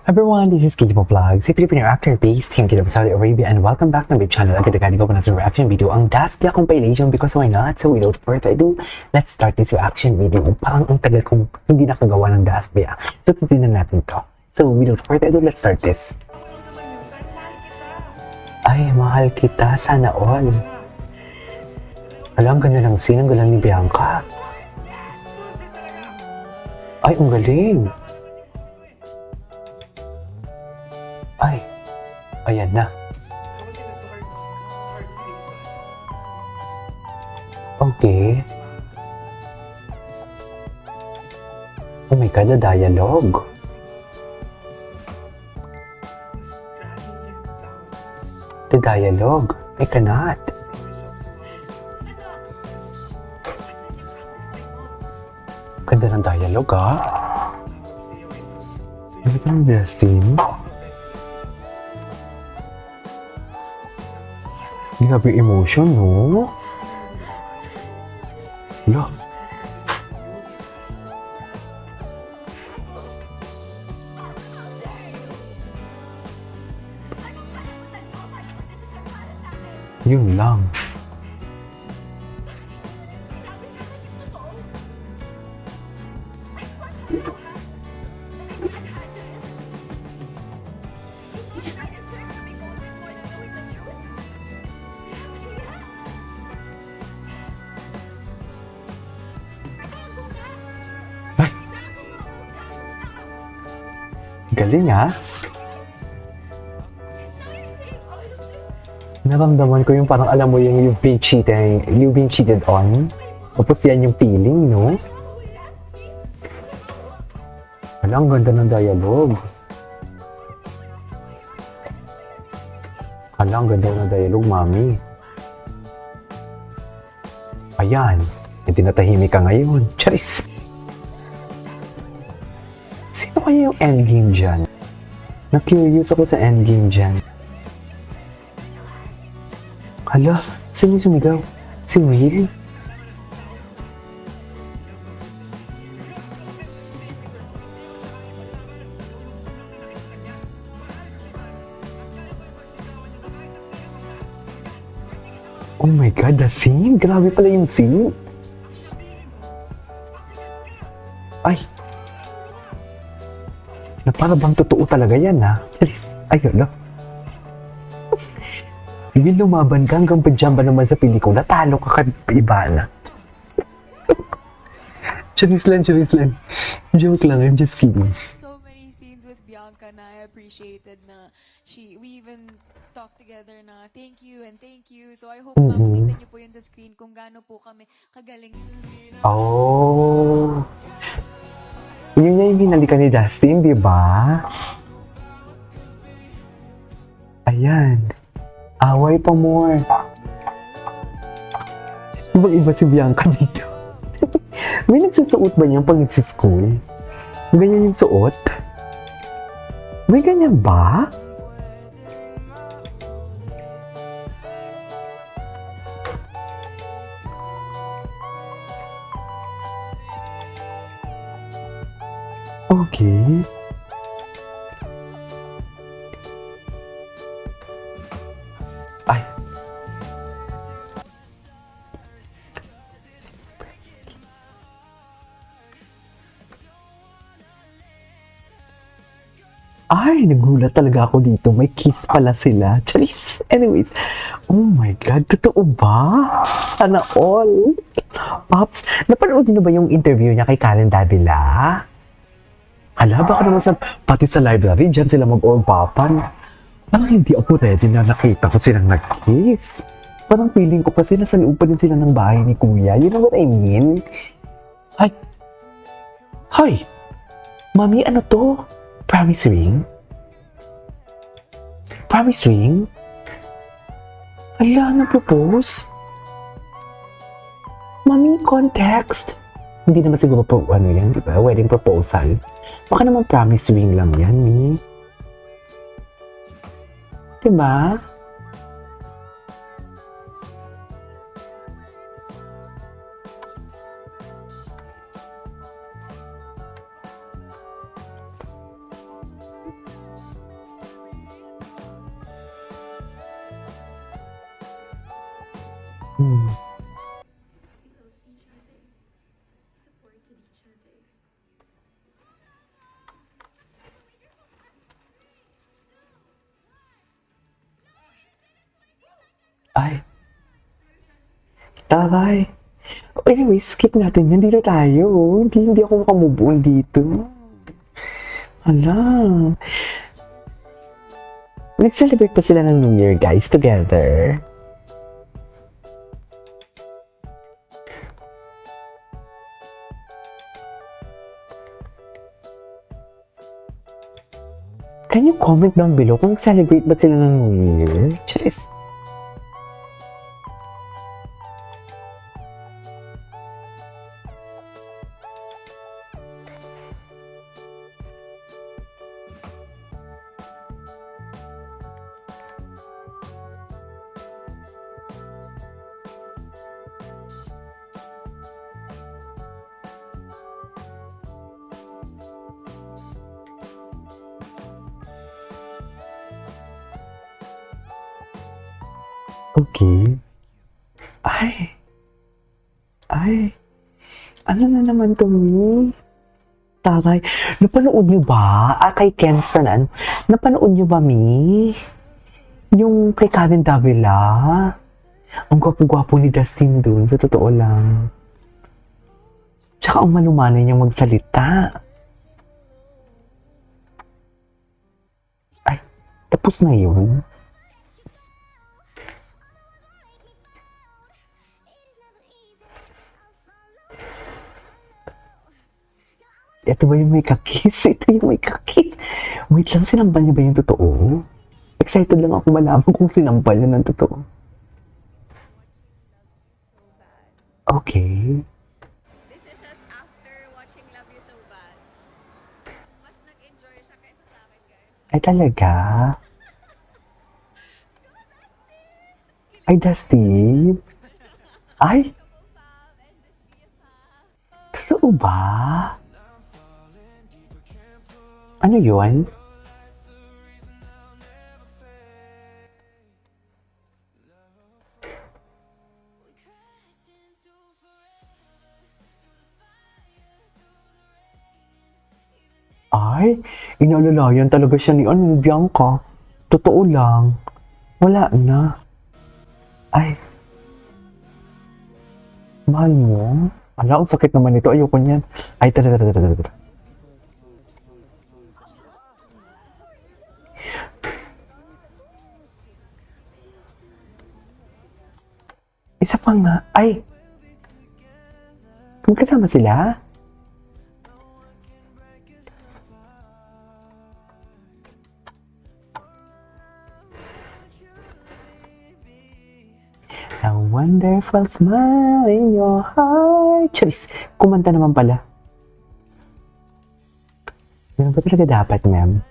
Everyone, this is Kikipo Vlogs, a Filipino actor based here in Saudi Arabia, and welcome back to my channel. Agad-agad ko pa natin reaction video ang Daspia compilation because why not? So without further ado, let's start this reaction video. Parang ang tagal kong hindi nakagawa ng Daspia. So titignan natin to. So without further ado, let's start this. Ay, mahal kita. Sana all. Alam, ganda ng scene. Ang galang ni Bianca. Ay, ang galing. Ay, ayan na. Okay. Oh my God, the dialogue. The dialogue. I cannot. Ganda ng dialogue, ah. Ganda ng dressing. Grabe emotion, no? Look. Yun lang. Ay! Galing, ha? Naramdaman ko yung parang alam mo yung you've been cheated on. Tapos yan yung feeling, no? Wala, ang ganda ng dialogue. Wala, ang ganda ng dialogue, mami. Ayan, hindi natahimik ka ngayon. Charis! Sino kaya yung endgame dyan? Na-curious ako sa endgame dyan. Hala, sino sumigaw? Si Will? Oh my God, the scene? Grabe pala yung scene. Ay! Na para bang totoo talaga yan, ha? Charis, ayun, no? Hindi lumaban ka hanggang padyamba naman sa pelikula, talo ka iba na. Charis lang. Joke lang, I'm just kidding. So many scenes with Bianca na I appreciated na we even talked together na thank you. So I hope makita niyo po yun sa screen kung gaano po kami kagaling. Oh. Yun niya yung hinalikan ni Dustin, di ba? Ayan. Away pa more. Ibang-iba si Bianca dito. May nagsusuot ba niyan pag nagsischool? Ganyan yung suot? May ganyan ba? Okay. Ay. Ay, nagulat talaga ako dito. May kiss pala sila. Charis. Anyways. Oh my God. Totoo ba? Sana all. Pops, napanood niyo na ba yung interview niya kay Karen Davila? Hala, baka naman pati sa library, dyan sila mag-orpapan. Parang hindi ako ready na nakita ko silang nag-kiss. Parang feeling ko kasi nasa loob pa din sila ng bahay ni Kuya. You know what I mean? Ay! Hoy! Mami, ano to? Promise ring? Promise ring? Hala, na-propose? Mami, context? Hindi naman siguro po, ano yan, di ba? Wedding proposal. Baka naman promise ring lang yan, Mi. Diba? Hmm. Ay, taray. Anyway, skip natin yan. Dito tayo. Hindi ako makamove on dito. Hala. Nag-celebrate pa sila ng New Year, guys, together. Can you comment down below kung nag-celebrate ba sila ng New Year? Charis. Okay. Ay. Ay. Ano na naman to, Mi? Taray. Napanood niyo ba? Kay Kenstan, ano? Napanood niyo ba, Mi? Yung kay Karen Davila? Ang gwapo-gwapo ni Dustin dun, sa totoo lang. Tsaka ang malumanay niyang magsalita. Ay, tapos na yun. Ito ba yung may kakis? Ito yung may kakis. Wait lang, sinampal niya ba yung totoo? Excited lang ako malaman kung sinampal niya ng totoo. Okay. This is us after watching Love You So Bad. Mas nag-enjoy siya kaysa sa akin, guys. Ay talaga? Ay, Dusty? Ay? Totoo ba? Ano yun? Ay, inalalayan talaga siya ni Bianca. Totoo lang. Wala na. Ay. Mahal mo? Ala, ang sakit naman ito. Ayoko niyan. Ay, tara. Isa pa nga. Ay. Magkasama sila? A wonderful smile in your heart. Charis, kumanta naman pala. Ganun ba talaga dapat, ma'am?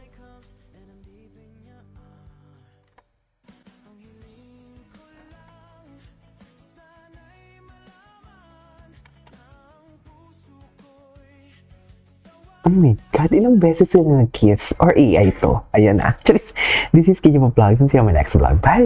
Oh my God, ilang beses sila nag-kiss? Or AI to? Ayan na. Charis, this is Kenya Vlogs and see you on my next vlog. Bye!